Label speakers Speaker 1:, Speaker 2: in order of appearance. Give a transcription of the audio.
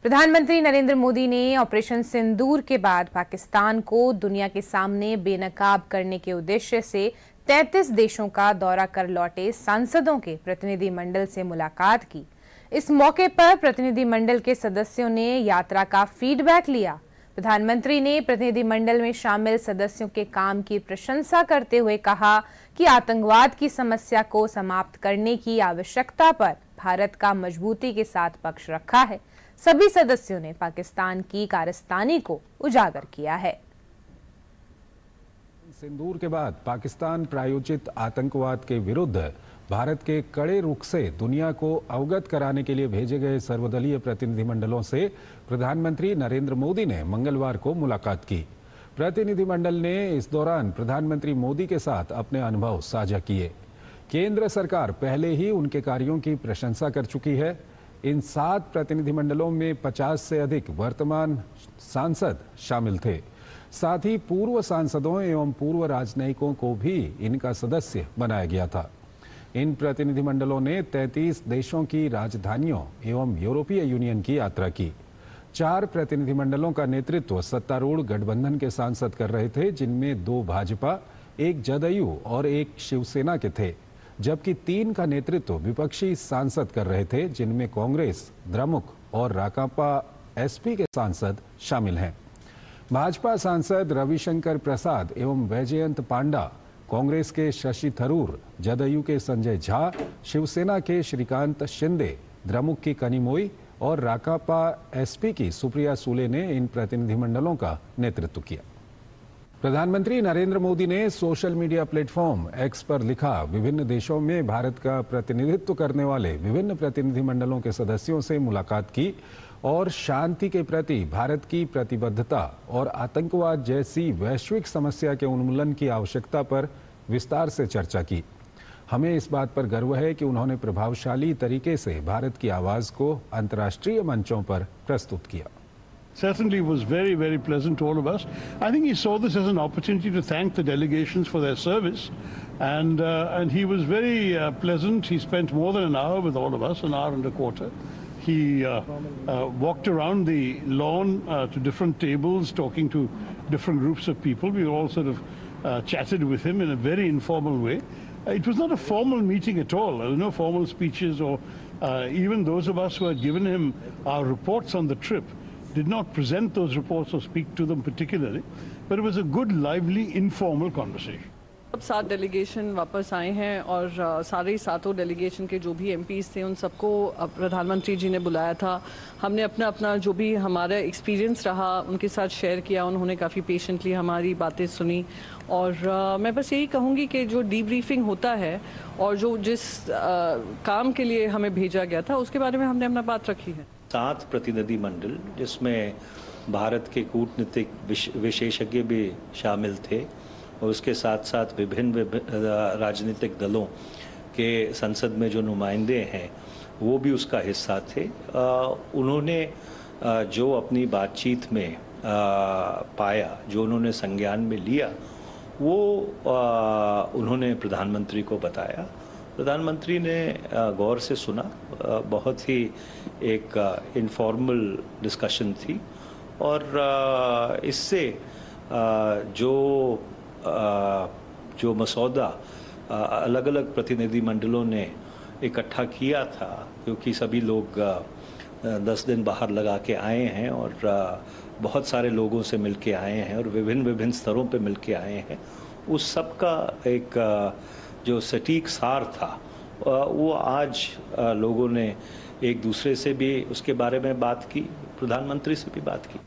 Speaker 1: प्रधानमंत्री नरेंद्र मोदी ने ऑपरेशन सिंदूर के बाद पाकिस्तान को दुनिया के सामने बेनकाब करने के उद्देश्य से 33 देशों का दौरा कर लौटे सांसदों के प्रतिनिधिमंडल से मुलाकात की। इस मौके पर प्रतिनिधिमंडल के सदस्यों ने यात्रा का फीडबैक लिया। प्रधानमंत्री ने प्रतिनिधिमंडल में शामिल सदस्यों के काम की प्रशंसा करते हुए कहा कि आतंकवाद की समस्या को समाप्त करने की आवश्यकता पर भारत का मजबूती के साथ पक्ष रखा है। सभी सदस्यों ने पाकिस्तान की कारस्तानी को उजागर किया है।
Speaker 2: सिंदूर के बाद पाकिस्तान प्रायोजित आतंकवाद के विरुद्ध भारत के कड़े रुख से दुनिया को अवगत कराने के लिए भेजे गए सर्वदलीय प्रतिनिधिमंडलों से प्रधानमंत्री नरेंद्र मोदी ने मंगलवार को मुलाकात की। प्रतिनिधिमंडल ने इस दौरान प्रधानमंत्री मोदी के साथ अपने अनुभव साझा किए। केंद्र सरकार पहले ही उनके कार्यों की प्रशंसा कर चुकी है। इन 7 प्रतिनिधिमंडलों में 50 से अधिक वर्तमान सांसद शामिल थे। साथ ही पूर्व सांसदों एवं पूर्व राजनयिकों को भी इनका सदस्य बनाया गया था। इन प्रतिनिधिमंडलों ने 33 देशों की राजधानियों एवं यूरोपीय यूनियन की यात्रा की। 4 प्रतिनिधिमंडलों का नेतृत्व सत्तारूढ़ गठबंधन के सांसद कर रहे थे, जिनमें 2 भाजपा, 1 जदयू और 1 शिवसेना के थे, जबकि 3 का नेतृत्व विपक्षी सांसद कर रहे थे, जिनमें कांग्रेस, द्रमुक और राकांपा एसपी के सांसद शामिल हैं। भाजपा सांसद रविशंकर प्रसाद एवं वैजयंत पांडा, कांग्रेस के शशि थरूर, जदयू के संजय झा, शिवसेना के श्रीकांत शिंदे, द्रमुक की कनिमोई और राकांपा एसपी की सुप्रिया सुले ने इन प्रतिनिधिमंडलों का नेतृत्व किया। प्रधानमंत्री नरेंद्र मोदी ने सोशल मीडिया प्लेटफॉर्म एक्स पर लिखा, विभिन्न देशों में भारत का प्रतिनिधित्व करने वाले विभिन्न प्रतिनिधिमंडलों के सदस्यों से मुलाकात की और शांति के प्रति भारत की प्रतिबद्धता और आतंकवाद जैसी वैश्विक समस्या के उन्मूलन की आवश्यकता पर विस्तार से चर्चा की। हमें इस बात पर गर्व है कि उन्होंने प्रभावशाली तरीके से भारत की आवाज को अंतर्राष्ट्रीय मंचों पर प्रस्तुत किया।
Speaker 3: Certainly was very, very pleasant to all of us. I think he saw this as an opportunity to thank the delegations for their service, and he was very pleasant. He spent more than an hour with all of us, an hour and a quarter. He walked around the lawn to different tables, talking to different groups of people. We all sort of chatted with him in a very informal way. It was not a formal meeting at all. There were no formal speeches, or even those of us who had given him our reports on the trip did not present those reports or speak to them particularly, but it was a good, lively, informal conversation.
Speaker 4: अब 7 delegation वापस आए हैं और सारे 7 delegation के जो भी MPs थे उन सबको प्रधानमंत्री जी ने बुलाया था। हमने अपना जो भी हमारा एक्सपीरियंस रहा उनके साथ शेयर किया। उन्होंने काफ़ी पेशेंटली हमारी बातें सुनी और मैं बस यही कहूँगी कि जो डीब्रीफिंग होता है और जो जिस काम के लिए हमें भेजा गया था उसके बारे में हमने अपना बात रखी है।
Speaker 5: 7 प्रतिनिधि मंडल, जिसमें भारत के कूटनीतिक विशेषज्ञ भी शामिल थे और उसके साथ साथ विभिन्न राजनीतिक दलों के संसद में जो नुमाइंदे हैं वो भी उसका हिस्सा थे। उन्होंने जो अपनी बातचीत में पाया, जो उन्होंने संज्ञान में लिया, वो उन्होंने प्रधानमंत्री को बताया। प्रधानमंत्री ने गौर से सुना। बहुत ही एक इनफॉर्मल डिस्कशन थी और इससे जो मसौदा अलग अलग प्रतिनिधि मंडलों ने इकट्ठा किया था, क्योंकि सभी लोग 10 दिन बाहर लगा के आए हैं और बहुत सारे लोगों से मिल के आए हैं और विभिन्न स्तरों पे मिल के आए हैं, उस सब का एक जो सटीक सार था वो आज लोगों ने एक दूसरे से भी उसके बारे में बात की, प्रधानमंत्री से भी बात की।